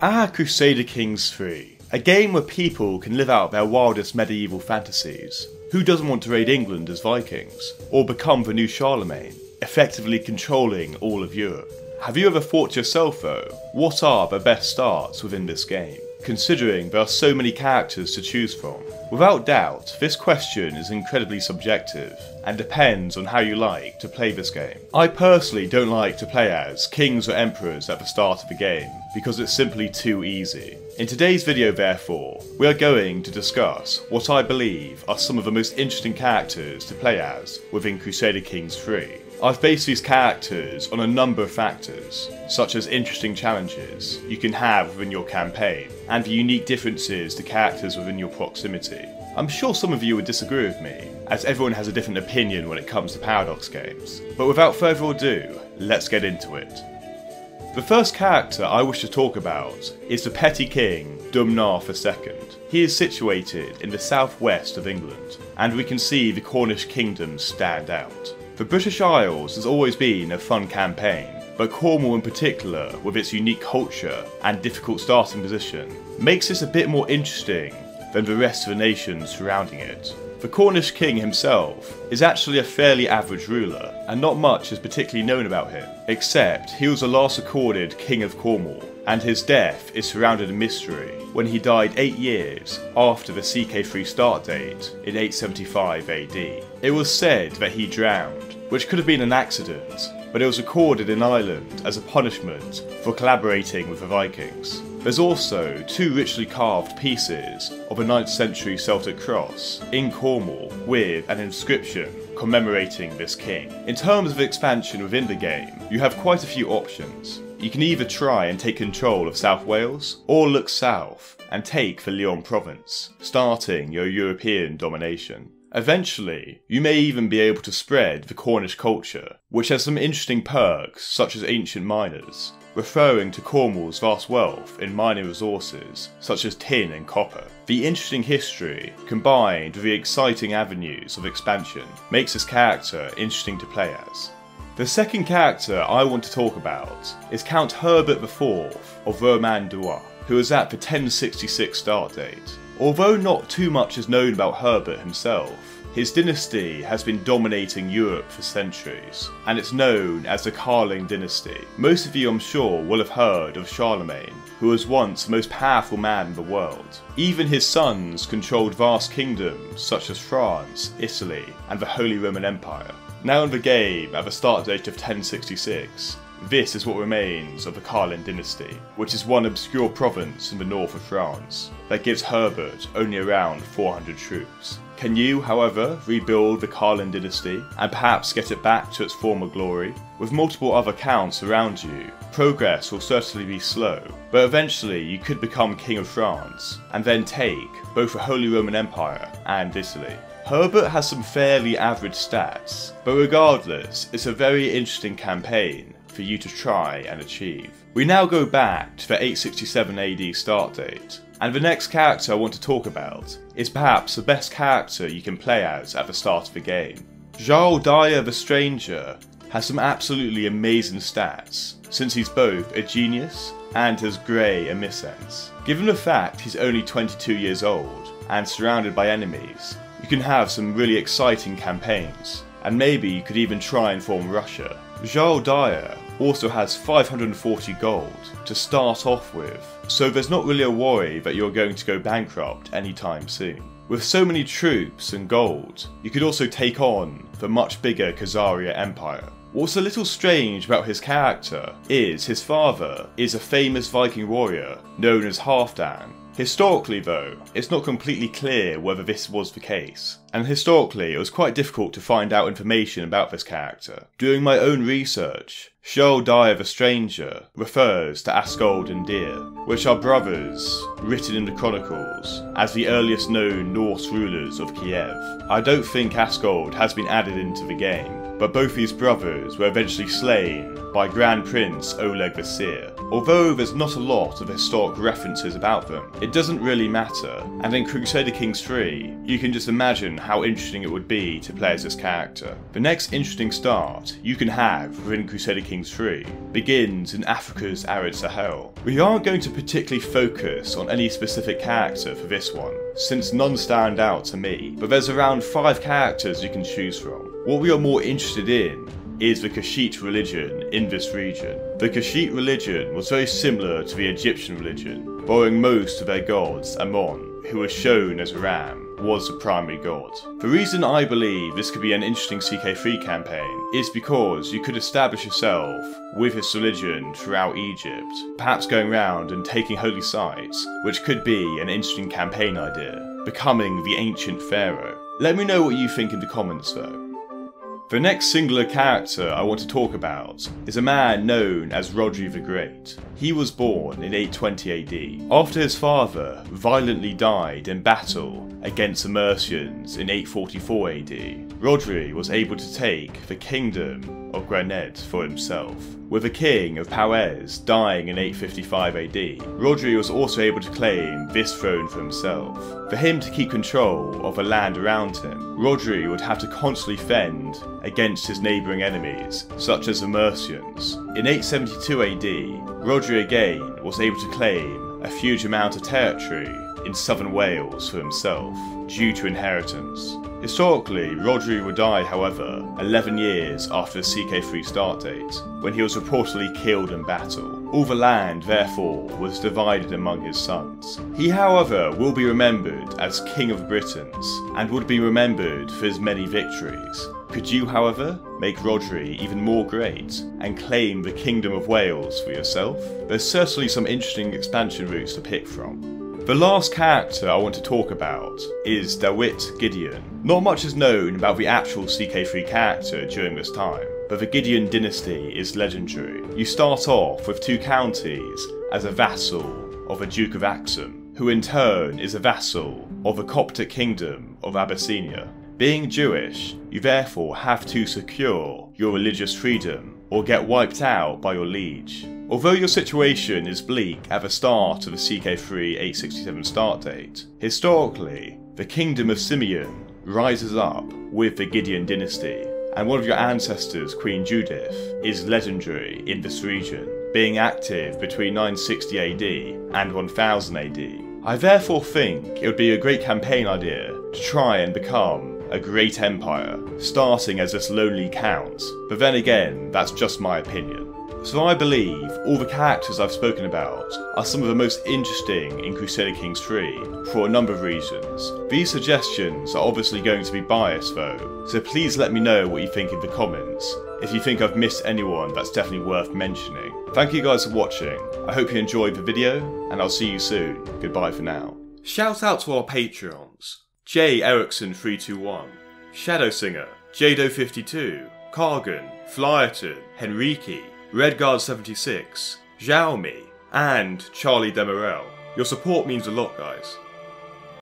Crusader Kings 3, a game where people can live out their wildest medieval fantasies. Who doesn't want to raid England as Vikings, or become the new Charlemagne, effectively controlling all of Europe? Have you ever thought to yourself though, what are the best starts within this game, considering there are so many characters to choose from? Without doubt, this question is incredibly subjective, and depends on how you like to play this game. I personally don't like to play as kings or emperors at the start of the game, because it's simply too easy. In today's video therefore, we are going to discuss what I believe are some of the most interesting characters to play as within Crusader Kings 3. I've based these characters on a number of factors, such as interesting challenges you can have within your campaign, and the unique differences to characters within your proximity. I'm sure some of you would disagree with me, as everyone has a different opinion when it comes to Paradox games, but without further ado, let's get into it. The first character I wish to talk about is the petty king, Dumnar II. He is situated in the southwest of England, and we can see the Cornish kingdom stand out. The British Isles has always been a fun campaign, but Cornwall in particular, with its unique culture and difficult starting position, makes this a bit more interesting than the rest of the nations surrounding it. The Cornish king himself is actually a fairly average ruler, and not much is particularly known about him, except he was the last recorded king of Cornwall, and his death is surrounded in mystery when he died 8 years after the CK3 start date in 875 AD. It was said that he drowned, which could have been an accident, but it was recorded in Ireland as a punishment for collaborating with the Vikings. There's also 2 richly carved pieces of a 9th century Celtic cross in Cornwall with an inscription commemorating this king. In terms of expansion within the game, you have quite a few options. You can either try and take control of South Wales, or look south and take the Lyon province, starting your European domination. Eventually, you may even be able to spread the Cornish culture, which has some interesting perks such as ancient miners, referring to Cornwall's vast wealth in mining resources such as tin and copper. The interesting history, combined with the exciting avenues of expansion, makes this character interesting to play as. The second character I want to talk about is Count Herbert IV of Vermandois, who is at the 1066 start date. Although not too much is known about Herbert himself, his dynasty has been dominating Europe for centuries, and it's known as the Carling dynasty. Most of you, I'm sure, will have heard of Charlemagne, who was once the most powerful man in the world. Even his sons controlled vast kingdoms such as France, Italy, and the Holy Roman Empire. Now in the game, at the start date of 1066, this is what remains of the Carling dynasty, which is one obscure province in the north of France that gives Herbert only around 400 troops. Can you, however, rebuild the Carling dynasty and perhaps get it back to its former glory? With multiple other counts around you, progress will certainly be slow, but eventually you could become King of France and then take both the Holy Roman Empire and Italy. Herbert has some fairly average stats, but regardless, it's a very interesting campaign for you to try and achieve. We now go back to the 867 AD start date, and the next character I want to talk about is perhaps the best character you can play as at the start of the game. Jarl Dyr the Stranger has some absolutely amazing stats, since he's both a genius and has grey emissence. Given the fact he's only 22 years old and surrounded by enemies, you can have some really exciting campaigns, and maybe you could even try and form Russia. Jarl Dyr also has 540 gold to start off with, so there's not really a worry that you're going to go bankrupt anytime soon. With so many troops and gold, you could also take on the much bigger Khazaria Empire. What's a little strange about his character is his father is a famous Viking warrior known as Halfdan. Historically though, it's not completely clear whether this was the case, and historically it was quite difficult to find out information about this character. Doing my own research, Jarl Dyr the Stranger refers to Askold and Dyr, which are brothers written in the chronicles as the earliest known Norse rulers of Kiev. I don't think Askold has been added into the game, but both these brothers were eventually slain by Grand Prince Oleg the Seer. Although there's not a lot of historic references about them, it doesn't really matter, and in Crusader Kings 3, you can just imagine how interesting it would be to play as this character. The next interesting start you can have within Crusader Kings 3 begins in Africa's arid Sahel. We aren't going to particularly focus on any specific character for this one, since none stand out to me, but there's around 5 characters you can choose from. What we are more interested in is the Kushite religion in this region. The Kushite religion was very similar to the Egyptian religion, borrowing most of their gods. Amon, who was shown as a ram, was the primary god. The reason I believe this could be an interesting CK3 campaign is because you could establish yourself with this religion throughout Egypt, perhaps going around and taking holy sites, which could be an interesting campaign idea, becoming the ancient pharaoh. Let me know what you think in the comments though. The next singular character I want to talk about is a man known as Rodri the Great. He was born in 820 AD, after his father violently died in battle against the Mercians in 844 AD. Rodri was able to take the kingdom of Gwynedd for himself. With the king of Powys dying in 855 AD, Rodri was also able to claim this throne for himself. For him to keep control of the land around him, Rodri would have to constantly fend against his neighbouring enemies, such as the Mercians. In 872 AD, Rodri again was able to claim a huge amount of territory in southern Wales for himself, due to inheritance. Historically, Rodri would die, however, 11 years after the CK3 start date, when he was reportedly killed in battle. All the land, therefore, was divided among his sons. He, however, will be remembered as King of the Britons, and would be remembered for his many victories. Could you, however, make Rodri even more great, and claim the Kingdom of Wales for yourself? There's certainly some interesting expansion routes to pick from. The last character I want to talk about is Dewitt Gideon. Not much is known about the actual CK3 character during this time, but the Gideon dynasty is legendary. You start off with 2 counties as a vassal of the Duke of Axum, who in turn is a vassal of the Coptic kingdom of Abyssinia. Being Jewish, you therefore have to secure your religious freedom or get wiped out by your liege. Although your situation is bleak at the start of the CK3 867 start date, historically, the kingdom of Simeon rises up with the Gideon dynasty, and one of your ancestors, Queen Judith, is legendary in this region, being active between 960 AD and 1000 AD. I therefore think it would be a great campaign idea to try and become a great empire, starting as this lonely count, but then again, that's just my opinion. So I believe all the characters I've spoken about are some of the most interesting in Crusader Kings 3 for a number of reasons. These suggestions are obviously going to be biased though, so please let me know what you think in the comments. If you think I've missed anyone that's definitely worth mentioning. Thank you guys for watching, I hope you enjoyed the video, and I'll see you soon. Goodbye for now. Shout out to our Patreons: J Erickson 321, Shadow Singer, Jado52, Kargon, Flyerton, Henriki, Redguard76, Xiaomi, and Charlie Demerel. Your support means a lot, guys.